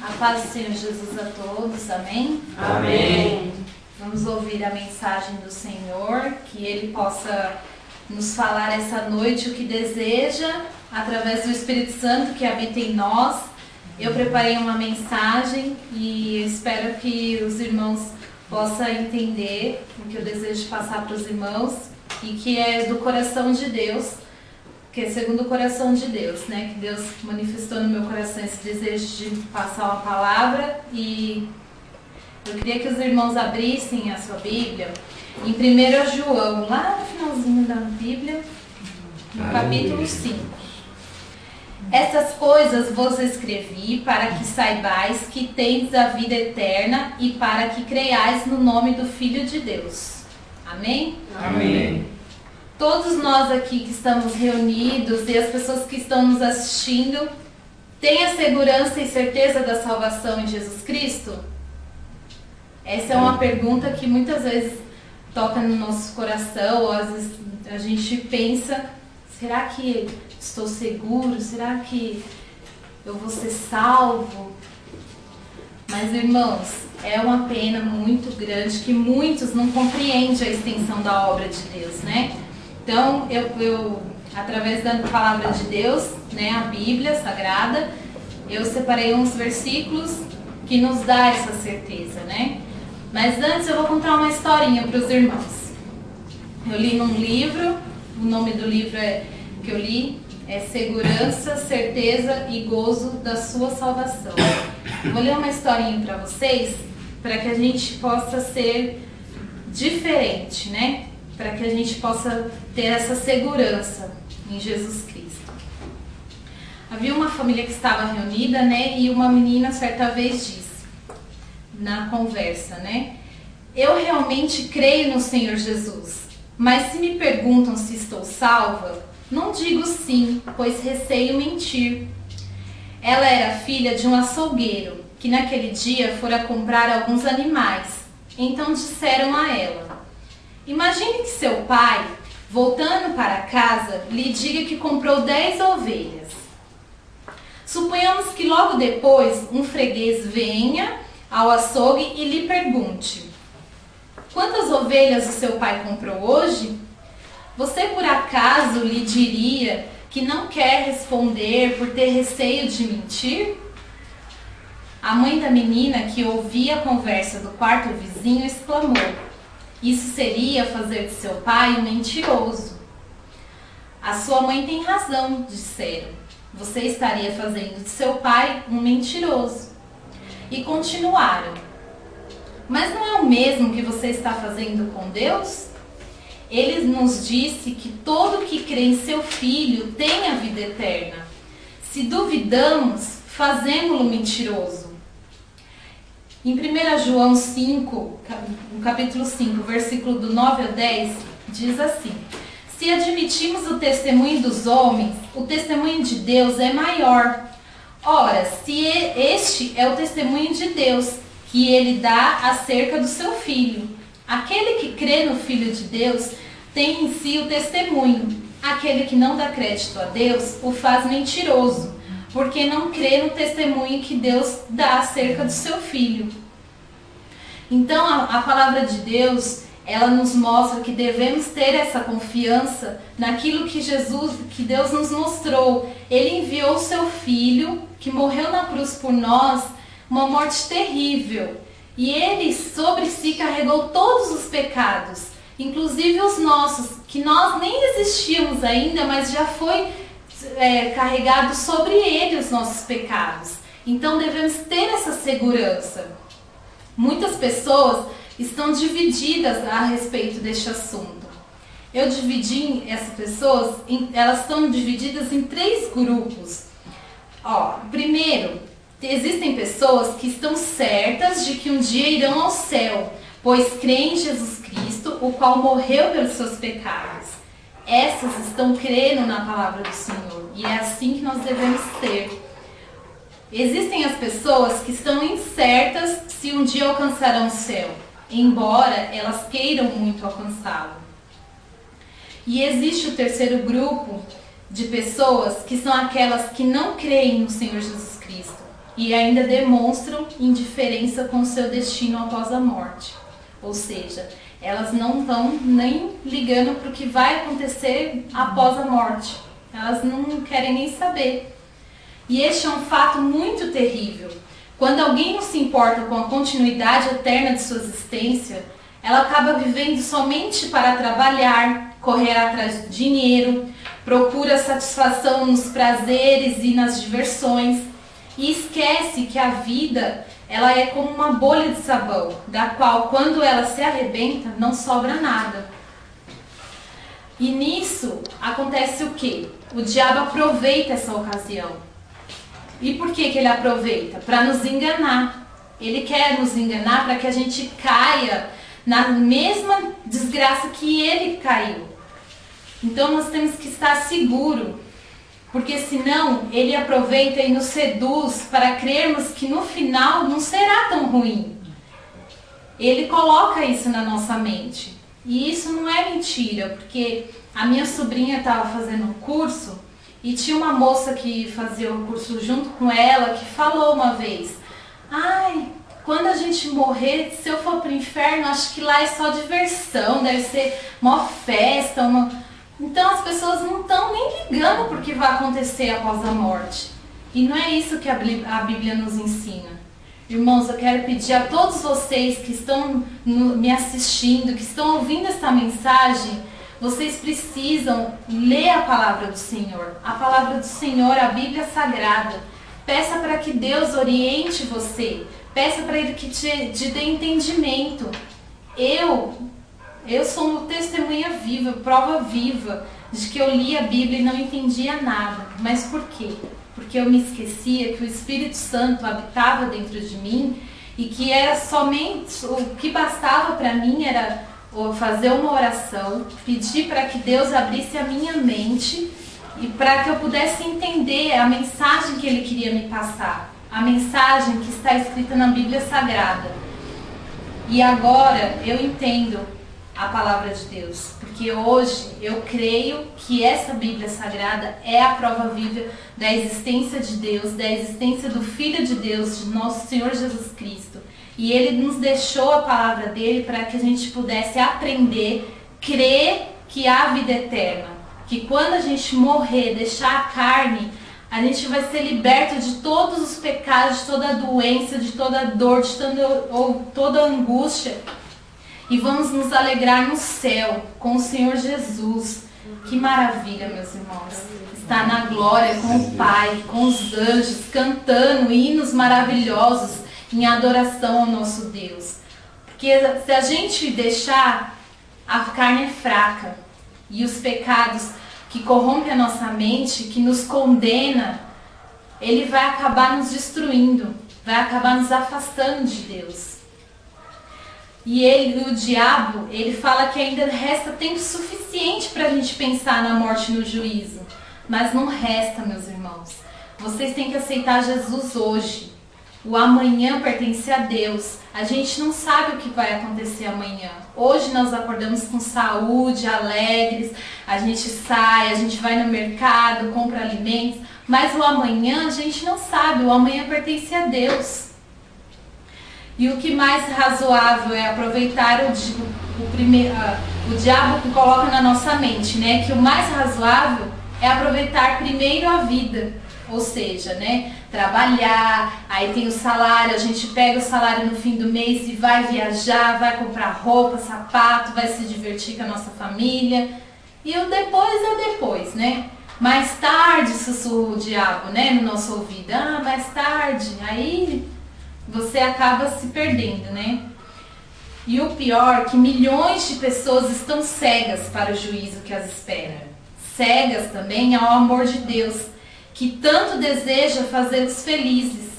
A paz do Senhor Jesus a todos, amém? Amém. Vamos ouvir a mensagem do Senhor, que Ele possa nos falar essa noite o que deseja, através do Espírito Santo que habita em nós. Eu preparei uma mensagem e espero que os irmãos possam entender o que eu desejo passar para os irmãos e que é do coração de Deus, que é segundo o coração de Deus, né? Que Deus manifestou no meu coração esse desejo de passar uma palavra, e eu queria que os irmãos abrissem a sua Bíblia em 1 João, lá no finalzinho da Bíblia, no capítulo 5. Essas coisas vos escrevi para que saibais que tendes a vida eterna e para que creiais no nome do Filho de Deus. Amém? Amém. Todos nós aqui que estamos reunidos e as pessoas que estão nos assistindo têm a segurança e certeza da salvação em Jesus Cristo? Essa é uma pergunta que muitas vezes toca no nosso coração, ou às vezes a gente pensa, será que estou seguro? Será que eu vou ser salvo? Mas, irmãos, é uma pena muito grande que muitos não compreendem a extensão da obra de Deus, né? Então, eu através da palavra de Deus, né, a Bíblia Sagrada, eu separei uns versículos que nos dá essa certeza, né? Mas antes eu vou contar uma historinha para os irmãos. Eu li num livro, o nome do livro que eu li é Segurança, Certeza e Gozo da Sua Salvação. Eu vou ler uma historinha para vocês, para que a gente possa ser diferente, né? Para que a gente possa ter essa segurança em Jesus Cristo. Havia uma família que estava reunida, né? E uma menina certa vez disse, na conversa, né? Eu realmente creio no Senhor Jesus, mas se me perguntam se estou salva, não digo sim, pois receio mentir. Ela era filha de um açougueiro, que naquele dia fora comprar alguns animais. Então disseram a ela, imagine que seu pai, voltando para casa, lhe diga que comprou 10 ovelhas. Suponhamos que logo depois um freguês venha ao açougue e lhe pergunte, quantas ovelhas o seu pai comprou hoje? Você por acaso lhe diria que não quer responder por ter receio de mentir? A mãe da menina, que ouvia a conversa do quarto vizinho, exclamou, isso seria fazer de seu pai um mentiroso. A sua mãe tem razão, disseram. Você estaria fazendo de seu pai um mentiroso. E continuaram. Mas não é o mesmo que você está fazendo com Deus? Ele nos disse que todo que crê em seu Filho tem a vida eterna. Se duvidamos, fazemo-lo mentiroso. Em 1 João 5, no capítulo 5, versículo do 9 ao 10, diz assim, se admitimos o testemunho dos homens, o testemunho de Deus é maior. Ora, se este é o testemunho de Deus, que ele dá acerca do seu Filho. Aquele que crê no Filho de Deus tem em si o testemunho. Aquele que não dá crédito a Deus o faz mentiroso, porque não crê no testemunho que Deus dá acerca do seu Filho. Então, a palavra de Deus, ela nos mostra que devemos ter essa confiança naquilo que Deus nos mostrou. Ele enviou o seu Filho, que morreu na cruz por nós, uma morte terrível. E ele sobre si carregou todos os pecados, inclusive os nossos, que nós nem existíamos ainda, mas já foi carregado sobre ele os nossos pecados. Então devemos ter essa segurança. Muitas pessoas estão divididas a respeito deste assunto. Eu dividi essas pessoas, elas estão divididas em 3 grupos. Primeiro, existem pessoas que estão certas de que um dia irão ao céu, pois creem em Jesus Cristo, o qual morreu pelos seus pecados. Essas estão crendo na palavra do Senhor, e é assim que nós devemos ter. Existem as pessoas que estão incertas se um dia alcançarão o céu, embora elas queiram muito alcançá-lo. E existe o terceiro grupo de pessoas, que são aquelas que não creem no Senhor Jesus Cristo e ainda demonstram indiferença com seu destino após a morte. Ou seja, elas não estão nem ligando para o que vai acontecer após a morte. Elas não querem nem saber. E este é um fato muito terrível. Quando alguém não se importa com a continuidade eterna de sua existência, ela acaba vivendo somente para trabalhar, correr atrás do dinheiro, procura satisfação nos prazeres e nas diversões e esquece que a vida ela é como uma bolha de sabão, da qual quando ela se arrebenta não sobra nada. E nisso acontece o quê? O diabo aproveita essa ocasião. E por que ele aproveita? Para nos enganar. Ele quer nos enganar para que a gente caia na mesma desgraça que ele caiu. Então nós temos que estar seguro, porque senão ele aproveita e nos seduz para crermos que no final não será tão ruim. Ele coloca isso na nossa mente. E isso não é mentira, porque a minha sobrinha estava fazendo um curso e tinha uma moça que fazia o curso junto com ela que falou uma vez: ai, quando a gente morrer, se eu for pro inferno, acho que lá é só diversão, deve ser uma festa, Então as pessoas não estão nem ligando para o que vai acontecer após a morte. E não é isso que a Bíblia nos ensina. Irmãos, eu quero pedir a todos vocês que estão me assistindo, que estão ouvindo esta mensagem, vocês precisam ler a palavra do Senhor. A palavra do Senhor, a Bíblia Sagrada. Peça para que Deus oriente você. Peça para Ele que te dê entendimento. Eu sou uma testemunha viva, prova viva de que eu li a Bíblia e não entendia nada. Mas por quê? Porque eu me esquecia que o Espírito Santo habitava dentro de mim e que era somente o que bastava para mim era fazer uma oração, pedir para que Deus abrisse a minha mente e para que eu pudesse entender a mensagem que Ele queria me passar, a mensagem que está escrita na Bíblia Sagrada. E agora eu entendo a palavra de Deus, porque hoje eu creio que essa Bíblia Sagrada é a prova viva da existência de Deus, da existência do Filho de Deus, de nosso Senhor Jesus Cristo. E Ele nos deixou a palavra dele para que a gente pudesse aprender, crer que há vida eterna, que quando a gente morrer, deixar a carne, a gente vai ser liberto de todos os pecados, de toda a doença, de toda a dor, de toda a angústia. E vamos nos alegrar no céu com o Senhor Jesus. Que maravilha, meus irmãos. Estar na glória com o Pai, com os anjos, cantando hinos maravilhosos em adoração ao nosso Deus. Porque se a gente deixar, a carne é fraca. E os pecados que corrompem a nossa mente, que nos condena, ele vai acabar nos destruindo. Vai acabar nos afastando de Deus. E o diabo, ele fala que ainda resta tempo suficiente para a gente pensar na morte e no juízo. Mas não resta, meus irmãos. Vocês têm que aceitar Jesus hoje. O amanhã pertence a Deus. A gente não sabe o que vai acontecer amanhã. Hoje nós acordamos com saúde, alegres. A gente sai, a gente vai no mercado, compra alimentos. Mas o amanhã a gente não sabe. O amanhã pertence a Deus. E o que mais razoável é aproveitar o diabo que coloca na nossa mente, né? Que o mais razoável é aproveitar primeiro a vida. Ou seja, né? Trabalhar, aí tem o salário, a gente pega o salário no fim do mês e vai viajar, vai comprar roupa, sapato, vai se divertir com a nossa família. E o depois é o depois, né? Mais tarde sussurra o diabo, né? No nosso ouvido. Ah, mais tarde. Aí você acaba se perdendo, né? E o pior, que milhões de pessoas estão cegas para o juízo que as espera. Cegas também ao amor de Deus, que tanto deseja fazê-los felizes.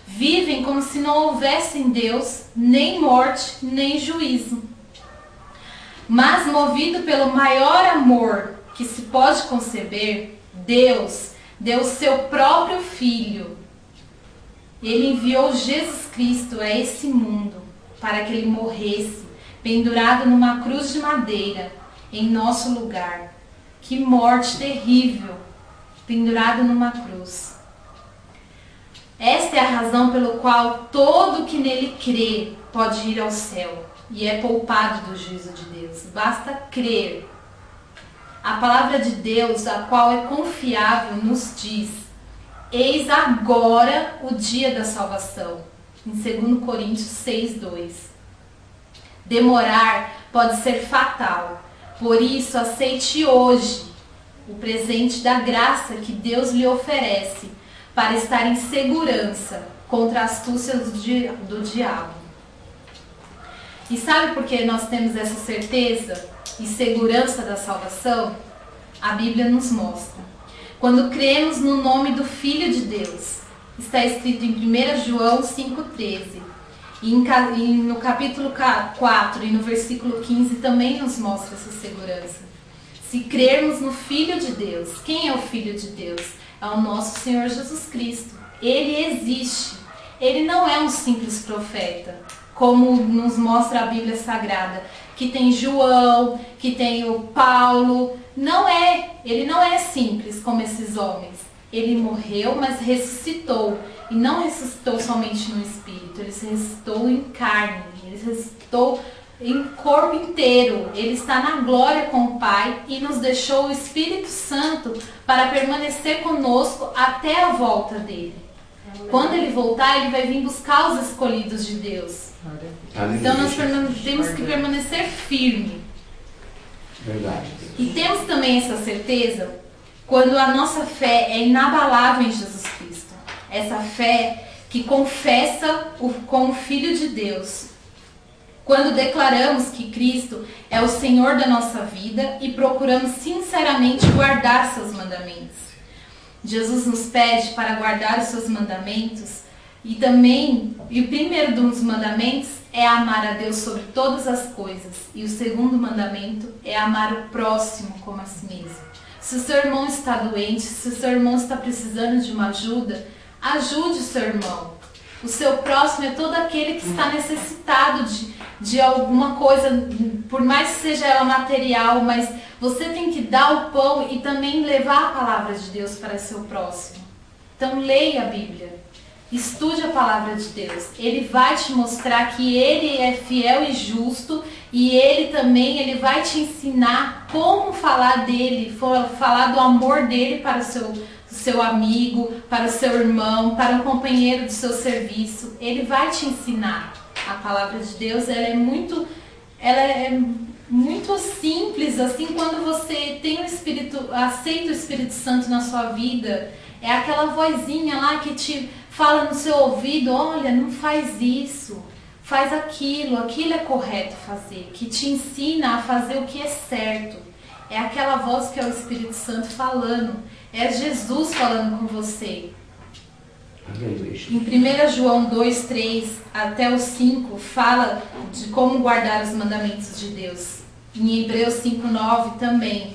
Vivem como se não houvesse em Deus nem morte, nem juízo. Mas movido pelo maior amor que se pode conceber, Deus deu o seu próprio Filho. Ele enviou Jesus Cristo a esse mundo para que ele morresse, pendurado numa cruz de madeira, em nosso lugar. Que morte terrível, pendurado numa cruz. Esta Essa é a razão pelo qual todo que nele crê pode ir ao céu e é poupado do juízo de Deus. Basta crer. A palavra de Deus, a qual é confiável, nos diz: eis agora o dia da salvação. Em 2 Coríntios 6:2. Demorar pode ser fatal. Por isso, aceite hoje o presente da graça que Deus lhe oferece para estar em segurança contra a astúcia do diabo. E sabe por que nós temos essa certeza e segurança da salvação? A Bíblia nos mostra. Quando cremos no nome do Filho de Deus, está escrito em 1 João 5,13. E no capítulo 4 e no versículo 15 também nos mostra essa segurança. Se crermos no Filho de Deus, quem é o Filho de Deus? É o nosso Senhor Jesus Cristo. Ele existe. Ele não é um simples profeta, como nos mostra a Bíblia Sagrada, que tem João, que tem o Paulo. Não é. Ele não é simples como esses homens. Ele morreu, mas ressuscitou. E não ressuscitou somente no espírito, ele ressuscitou em carne, ele ressuscitou em corpo inteiro. Ele está na glória com o Pai e nos deixou o Espírito Santo para permanecer conosco até a volta dele. Quando ele voltar, ele vai vir buscar os escolhidos de Deus. Então nós temos que permanecer firme. Verdade. E temos também essa certeza quando a nossa fé é inabalável em Jesus Cristo. Essa fé que confessa com o Filho de Deus. Quando declaramos que Cristo é o Senhor da nossa vida e procuramos sinceramente guardar seus mandamentos. Jesus nos pede para guardar os seus mandamentos e o primeiro dos mandamentos é amar a Deus sobre todas as coisas. E o segundo mandamento é amar o próximo como a si mesmo. Se o seu irmão está doente, se o seu irmão está precisando de uma ajuda, ajude o seu irmão. O seu próximo é todo aquele que está necessitado de alguma coisa, por mais que seja ela material, mas você tem que dar o pão e também levar a palavra de Deus para o seu próximo. Então leia a Bíblia, estude a palavra de Deus. Ele vai te mostrar que Ele é fiel e justo e Ele vai te ensinar como falar dele, falar do amor dele para o seu amigo, para o seu irmão, para o companheiro do seu serviço. Ele vai te ensinar. A palavra de Deus, ela é muito simples, assim, quando você tem aceita o Espírito Santo na sua vida. É aquela vozinha lá que te fala no seu ouvido: olha, não faz isso, faz aquilo é correto fazer, que te ensina a fazer o que é certo. É aquela voz que é o Espírito Santo falando. É Jesus falando com você. Em 1 João 2, 3 até o 5, fala de como guardar os mandamentos de Deus. Em Hebreus 5, 9 também.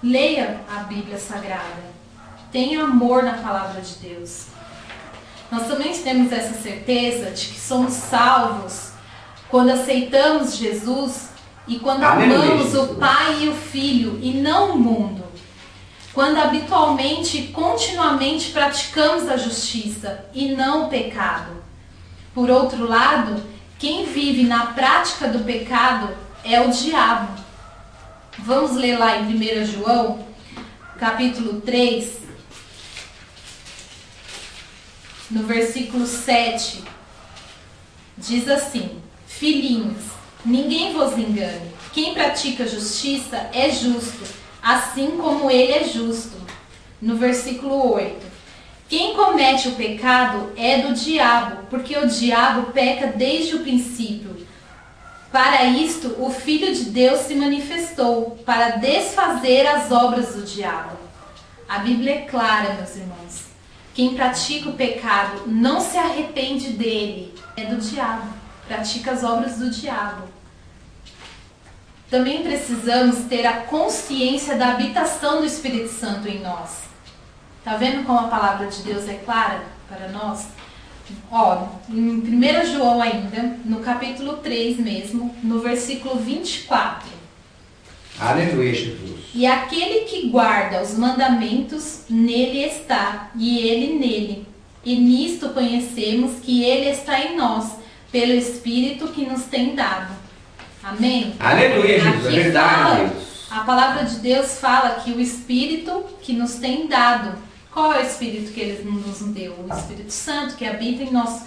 Leia a Bíblia Sagrada. Tenha amor na palavra de Deus. Nós também temos essa certeza de que somos salvos quando aceitamos Jesus e quando amamos o Pai e o Filho e não o mundo. Quando habitualmente e continuamente praticamos a justiça e não o pecado. Por outro lado, quem vive na prática do pecado é o diabo. Vamos ler lá em 1 João, capítulo 3, no versículo 7. Diz assim: filhinhos, ninguém vos engane. Quem pratica justiça é justo, assim como ele é justo. No versículo 8. Quem comete o pecado é do diabo, porque o diabo peca desde o princípio. Para isto, o Filho de Deus se manifestou, para desfazer as obras do diabo. A Bíblia é clara, meus irmãos. Quem pratica o pecado não se arrepende dele, é do diabo. Pratica as obras do diabo. Também precisamos ter a consciência da habitação do Espírito Santo em nós. Tá vendo como a palavra de Deus é clara para nós? Ó, em 1 João ainda, no capítulo 3 mesmo, no versículo 24. Aleluia, Jesus. E aquele que guarda os mandamentos, nele está, e ele nele. e nisto conhecemos que Ele está em nós, pelo Espírito que nos tem dado. Amém? Aleluia, Jesus. É Aqui verdade, fala, Deus. a palavra de Deus fala que o Espírito que nos tem dado. Qual é o Espírito que Ele nos deu? O Espírito Santo que habita em nós,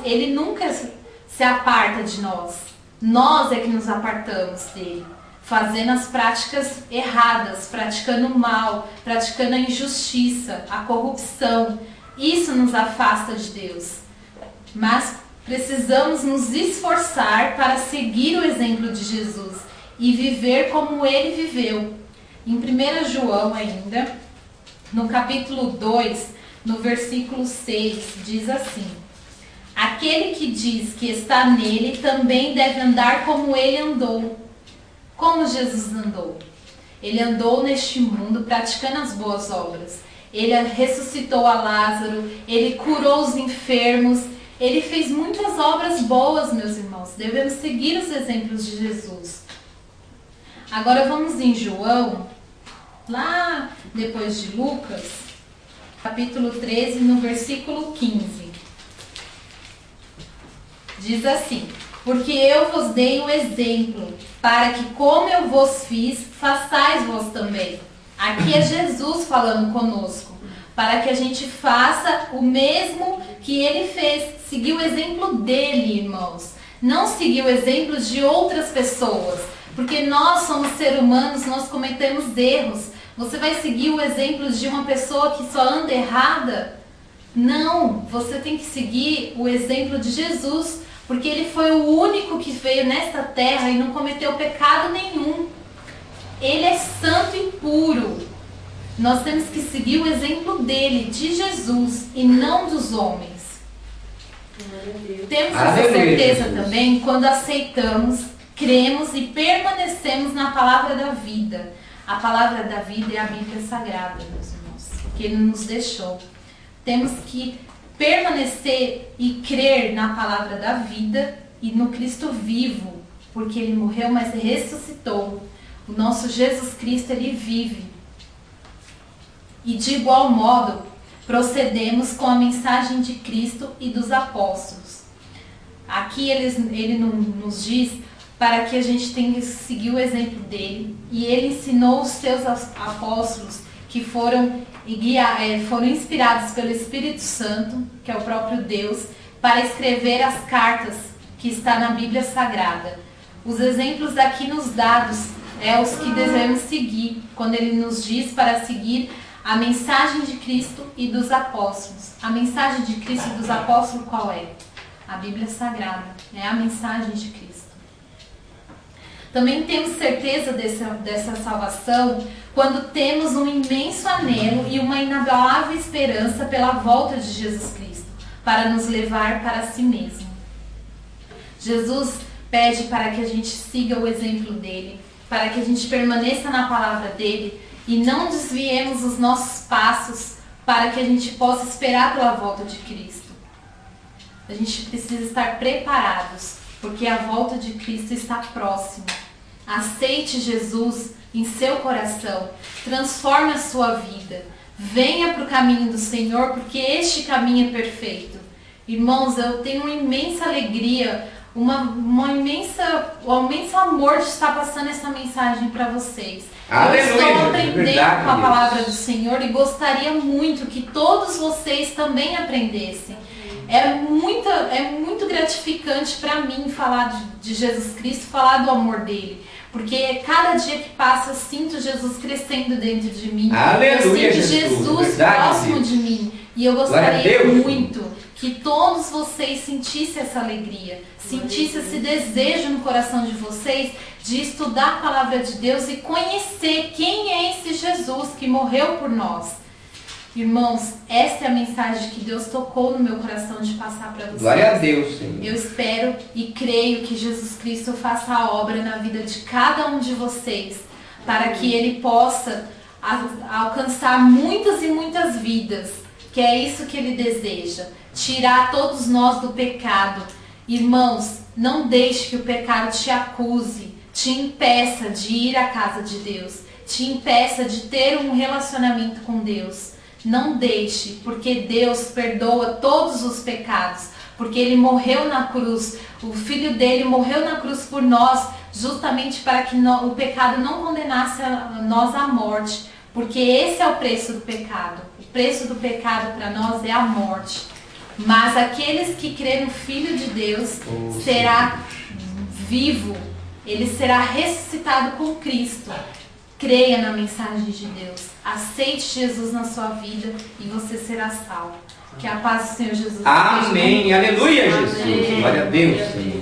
Ele nunca se aparta de nós. Nós é que nos apartamos dele, fazendo as práticas erradas, praticando o mal, praticando a injustiça, a corrupção. Isso nos afasta de Deus. Mas precisamos nos esforçar para seguir o exemplo de Jesus e viver como ele viveu. Em 1 João ainda, no capítulo 2, no versículo 6, diz assim: aquele que diz que está nele também deve andar como ele andou. Como Jesus andou? Ele andou neste mundo praticando as boas obras. Ele ressuscitou a Lázaro, ele curou os enfermos, ele fez muitas obras boas, meus irmãos. Devemos seguir os exemplos de Jesus. Agora vamos em João, lá depois de Lucas, capítulo 13, no versículo 15. Diz assim: porque eu vos dei o exemplo, para que como eu vos fiz, façais vós também. Aqui é Jesus falando conosco, para que a gente faça o mesmo que ele fez. Seguir o exemplo dele, irmãos. Não seguir o exemplo de outras pessoas, porque nós somos seres humanos, nós cometemos erros. Você vai seguir o exemplo de uma pessoa que só anda errada? Não, você tem que seguir o exemplo de Jesus, porque ele foi o único que veio nesta terra e não cometeu pecado nenhum. Ele é santo e puro. Nós temos que seguir o exemplo dele, de Jesus, e não dos homens. Temos essa certeza também quando aceitamos, cremos e permanecemos na palavra da vida. A palavra da vida é a Bíblia Sagrada, meus irmãos, que ele nos deixou. Temos que permanecer e crer na palavra da vida e no Cristo vivo, porque ele morreu, mas ressuscitou. O nosso Jesus Cristo, ele vive. E de igual modo, procedemos com a mensagem de Cristo e dos apóstolos. Aqui ele nos diz para que a gente tenha que seguir o exemplo dele. E ele ensinou os seus apóstolos, que foram inspirados pelo Espírito Santo, que é o próprio Deus, para escrever as cartas que está na Bíblia Sagrada. Os exemplos aqui nos dados é os que devemos seguir, quando ele nos diz para seguir a mensagem de Cristo e dos apóstolos. A mensagem de Cristo e dos apóstolos qual é? A Bíblia Sagrada, é a mensagem de Cristo. Também temos certeza dessa salvação quando temos um imenso anelo e uma inabalável esperança pela volta de Jesus Cristo, para nos levar para si mesmo. Jesus pede para que a gente siga o exemplo dele, para que a gente permaneça na palavra dele e não desviemos os nossos passos, para que a gente possa esperar pela volta de Cristo. A gente precisa estar preparados, porque a volta de Cristo está próxima. Aceite Jesus em seu coração, transforme a sua vida, venha para o caminho do Senhor, porque este caminho é perfeito. Irmãos, eu tenho uma imensa alegria, um imenso amor de estar passando essa mensagem para vocês. Aleluia, eu estou aprendendo verdade, com a Deus. palavra do Senhor e gostaria muito que todos vocês também aprendessem. É muito gratificante para mim falar de Jesus Cristo, falar do amor dele. Porque cada dia que passa eu sinto Jesus crescendo dentro de mim. Aleluia, eu sinto Jesus próximo Deus. de mim. E eu gostaria muito que todos vocês sentissem essa alegria, sentissem esse desejo no coração de vocês de estudar a palavra de Deus e conhecer quem é esse Jesus que morreu por nós. Irmãos, essa é a mensagem que Deus tocou no meu coração de passar para vocês. Glória a Deus, Senhor. Eu espero e creio que Jesus Cristo faça a obra na vida de cada um de vocês, para que Ele possa alcançar muitas e muitas vidas, que é isso que Ele deseja, tirar todos nós do pecado. Irmãos, não deixe que o pecado te acuse, te impeça de ir à casa de Deus, te impeça de ter um relacionamento com Deus. Não deixe, porque Deus perdoa todos os pecados. Porque Ele morreu na cruz, o Filho dele morreu na cruz por nós, justamente para que o pecado não condenasse nós à morte. Porque esse é o preço do pecado. O preço do pecado para nós é a morte. Mas aqueles que crêem no Filho de Deus será vivo. Ele será ressuscitado com Cristo. Creia na mensagem de Deus. Aceite Jesus na sua vida e você será salvo. Que a paz do Senhor Jesus esteja. Amém. Aleluia, Jesus. Amém. Glória a Deus, Senhor.